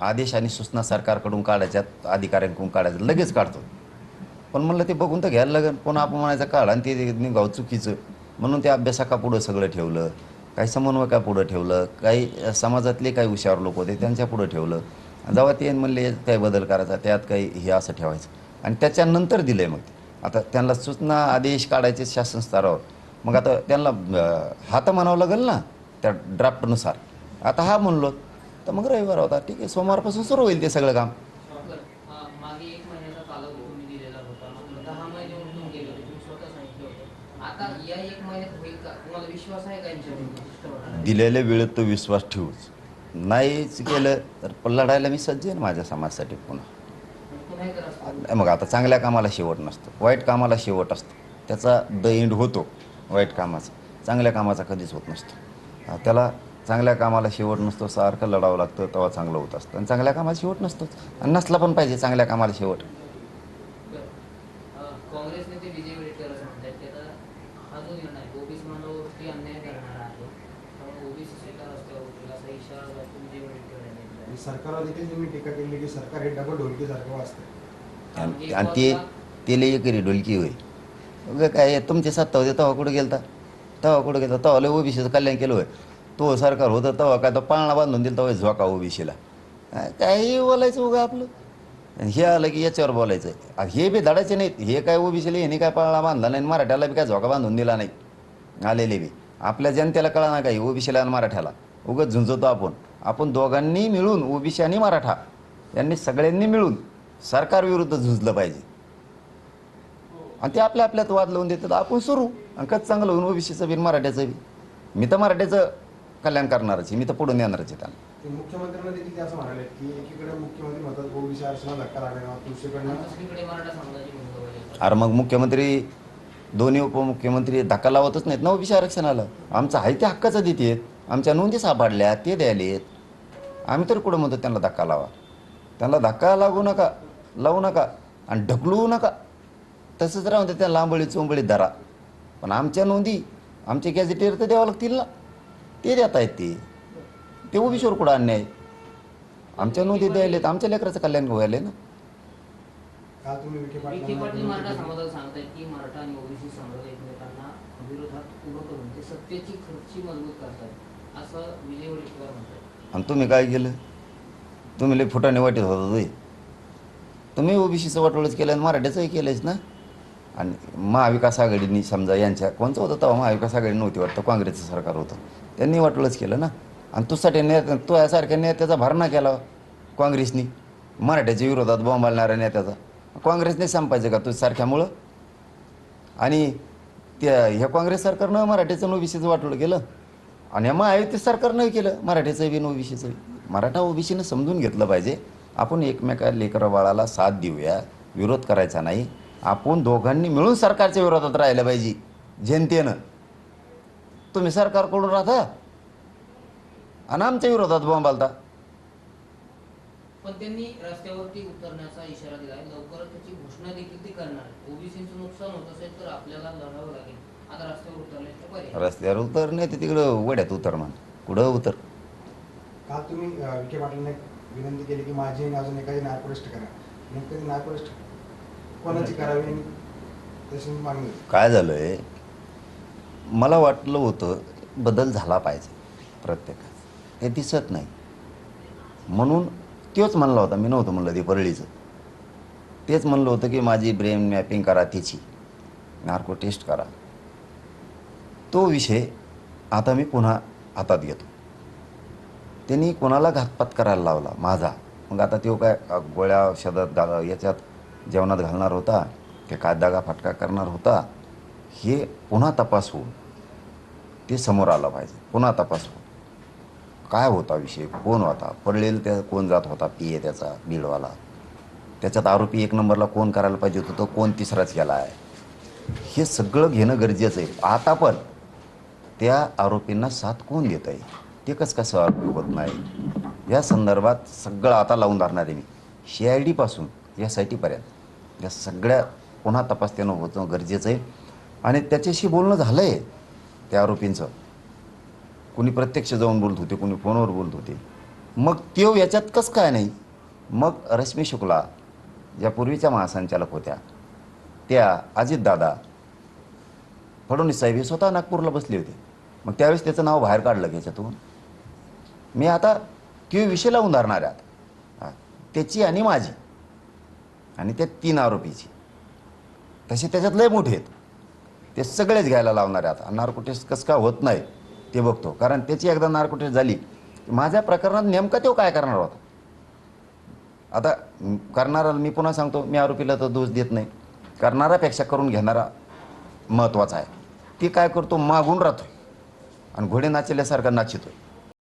आदेश आणि सूचना सरकारकडून काढायच्यात, अधिकाऱ्यांकडून काढायचं, लगेच काढतो. पण म्हणलं ते बघून तर घ्यायला लागेल. पुन्हा आपण म्हणायचं काढ आणि ते निघाव चुकीचं, म्हणून ते अभ्यासकापुढं सगळं ठेवलं. काही समन्वयकापुढं ठेवलं, काही समाजातले काही हुशार लोक होते त्यांच्या पुढं ठेवलं. जेव्हा ते म्हणले काही बदल करायचा, त्यात काही हे असं ठेवायचं आणि त्याच्यानंतर दिलं आहे. मग ते आता त्यांना सूचना आदेश काढायचे शासन स्तरावर, मग आता त्यांना हा तर म्हणावं लागेल ना त्या ड्राफ्टनुसार. आता हा म्हणलो तर मग रविवार होता, ठीक आहे, सोमवारपासून सुरू होईल ते सगळं काम. मागे 1 महिन्याचा कालावधी तुम्ही दिलेला होता, मात्र 10 महिने उलटून गेले होते, तुम्ही स्वतः सांगितलं होतं. आता या 1 महिन्यात होईल का? तुम्हाला विश्वास आहे का यांच्यावर? दिलेल्या वेळेत तो विश्वास ठेवूच, नाहीच केलं तर लढायला मी सज्ज आहे ना माझ्या समाजासाठी पुन्हा. पुन्हा एकदा रस्ता नाही, मग आता चांगल्या कामाला शेवट नसतो, वाईट कामाला शेवट असतो. त्याचा द एंड होतो वाईट कामाचा, चांगल्या कामाचा कधीच होत नसतो. त्याला चांगल्या कामाला शेवट नसतो, सारखं लढावं लागतं तेव्हा चांगलं होत असतं. आणि चांगल्या कामाला शेवट नसतोच, आणि नसला पण पाहिजे चांगल्या कामाला शेवट. काँग्रेस नेते विजय वडेट्टीवार असं म्हणतात की आता हा जो निर्णय ओबीसी मानवावरती अन्याय करणारा आहे, त्यामुळे ओबीसी स्वीकार रस्त्यावर उतरेल असा इशारा विजय वडेट्टीवार यांनी दिला आहे. सरकारवर देखील त्यांनी टीका केली की सरकार हे डबल ढोलकीसारखं वाचतं. आणि ते लई करी ढोलकी होय. उगा काय तुमचे सत्ता होते तेव्हा कुठं गेलता, तेव्हा कुठं गेलता, तेव्हा लय ओबीसीचं कल्याण केलं होय. तो सरकार होतं तेव्हा काय तो पाळणा बांधून दिला तेव्हा झोका ओबीसीला. काही बोलायचं उगा आपलं. आणि हे आलं की याच्यावर बोलायचं. हे बी धडायचे नाहीत, हे काय ओबीसीला ह्याने काय पाळणा बांधला नाही, मराठ्याला बी काय झोका बांधून दिला नाही. आलेले बी आपल्या जनतेला कळा ना काही ओबीसीला आणि मराठ्याला. उगाच झुंजतो आपण. आपण दोघांनी मिळून, ओबीसी आणि मराठा यांनी सगळ्यांनी मिळून सरकारविरुद्ध झुंजलं पाहिजे. आणि ते आपल्या आपल्यात वाद लावून देतात, आपण सुरू आणि कच चांगलं होऊन ओबीसीचं बी मराठ्याचं बी. मी तर मराठ्याचं कल्याण करणारच आहे, मी तर पुढून येणारच आहे त्यांना. ते मुख्यमंत्र्यांना देखील ते असं म्हणाले की एकीकडे मुख्यमंत्री म्हणतात ओबीसी आरक्षणाला धक्का लागला, दुसरीकडनं दुसरीकडे मराठा समाजाची भूमिका बजावली. अरे मग मुख्यमंत्री, दोन्ही उपमुख्यमंत्री धक्का लावतच नाहीत ना ओबीसी आरक्षणाला. आमचं आहे ते हक्काचं देतात, आमच्या नोंदी सापडल्या ते द्यायलेत. आम्ही तर कुठं म्हणतो त्यांना धक्का लावा. त्यांना धक्का लागू नका, लावू नका आणि ढकलू नका. तसंच राहून ते त्या लांबळी चोंबळीत धरा. पण आमच्या नोंदी, आमचे गॅझेटेर तर द्यावं लागतील ना, ते देत आहेत ते ओबीसीवर कुठं अन्याय. आमच्या नोंदी द्यायलेत, आमच्या लेकराचं कल्याण व्हायला ना. काल तुम्ही विखे पाटील मराठा समाजाला सांगतायत की मराठा आणि ओबीसी समाज एकमेकांना विरोधात उभं करून ते सत्तेची खुर्ची मजबूत करतात असं विजय वडेट्टीवार म्हणतात. आणि तुम्ही काय केलं? तुम्ही लई फुटाने वाटत होता तुम्ही. तुम्ही ओबीसीचं वाटोळच केलं आणि मराठ्याचंही केलंच ना. आणि महाविकास आघाडीनी समजा यांच्या कोणचं होतं तेव्हा, महाविकास आघाडी नव्हती वाटतं, काँग्रेसचं सरकार होतं, त्यांनी वाटोळच केलं ना. आणि तुझ्यासाठी तो यासारख्या नेत्याचा भरणा केला काँग्रेसनी, मराठ्याच्या विरोधात बोंबालणाऱ्या नेत्याचा. काँग्रेसने संपायचं का तुझ्यासारख्यामुळं? आणि त्या ह्या काँग्रेस सरकारनं मराठ्याचं ओबीसीचं वाटोळं केलं आणि या महायुती सरकारनंही केलं मराठ्याचं बी ओबीसीचं. मराठा ओबीसीनं समजून घेतलं पाहिजे, आपण एकमेका लेकरा बाळाला साथ देऊया, विरोध करायचा नाही. आपण दोघांनी मिळून सरकारच्या विरोधात राहिलं पाहिजे जनतेनं. तुम्ही सरकारकडून राहता आणि आमच्या विरोधात बोंबालता. पण त्यांनी रस्त्यावरती उतरण्याचा इशारा दिला आहे, लवकरच त्याची घोषणा देखील ते करणार. ओबीसीचं नुकसान होत असेल तर आपल्याला लढावं लागेल. आता रस्त्यावर उतरण्याचे पर्याय. रस्त्यावर उतर नाही तर तिकडं वड्यात उतर म्हण, कुठं उतर. काल तुम्ही विखे पाटलांना एक विनंती केली की माझी आणि अजून एखादी नायपरिष्ट करा. नेमकं नायपरिष्ट कोणाची करावी आणि तशी मागणी. काय झालं आहे, मला वाटलं होतं बदल झाला पाहिजे प्रत्येकात, ते दिसत नाही. म्हणून तोच म्हणला होता, मी नव्हतं म्हणलं ते परळीचं. तेच म्हणलं होतं की माझी ब्रेन मॅपिंग करा, तिची नार्को टेस्ट करा. तो विषय आता मी पुन्हा हातात घेतो. त्यांनी कोणाला घातपात करायला लावला माझा. मग आता तो काय गोळ्या औषधात याच्यात जेवणात घालणार होता, ते काय दगा फटका करणार होता, हे पुन्हा तपास होऊन ते समोर आलं पाहिजे. पुन्हा तपास होऊन काय होता विषय, कोण होता, पडलेलं त्या कोण जात होता, पी ए त्याचा बीडवाला, त्याच्यात आरोपी 1 नंबरला कोण करायला पाहिजे होतं, तो कोण तिसराच केला आहे, हे सगळं घेणं गरजेचं आहे. आता पण त्या आरोपींना साथ कोण देत आहे, ते कसं आरोपी होत नाही, या संदर्भात सगळं आता लावून धरणार आहे मी. CID पासून SIT पर्यंत या सगळ्या पुन्हा तपास त्यानं होतं गरजेचं आहे. आणि त्याच्याशी बोलणं झालं आहे त्या आरोपींचं. कोणी प्रत्यक्ष जाऊन बोलत होते, कोणी फोनवर बोलत होते. मग त्यो याच्यात कसं काय नाही. मग रश्मी शुक्ला ज्या पूर्वीच्या महासंचालक होत्या त्या अजितदादा फडणवीस साहेब हे स्वतः नागपूरला बसले होते. मग त्यावेळेस त्याचं नाव बाहेर काढलं याच्यातून. मी आता त्यो विषय लावून धरणार आहे आता त्याची आणि माझी आणि त्या 3 आरोपीची. तसे त्याच्यात लय मोठे आहेत, ते सगळेच घ्यायला लावणार आहे. आता नार्कोटिक्स कसं काय होत नाही ते बघतो, कारण त्याची एकदा नार्कोटिक्स झाली माझ्या प्रकरणात नेमका तो काय करणार होता. आता करणारा मी पुन्हा सांगतो, मी आरोपीला तर दोष देत नाही, करणारापेक्षा करून घेणारा महत्त्वाचा आहे. ती काय करतो, मागून राहतोय आणि घोडे नाचल्यासारखा नाचितोय.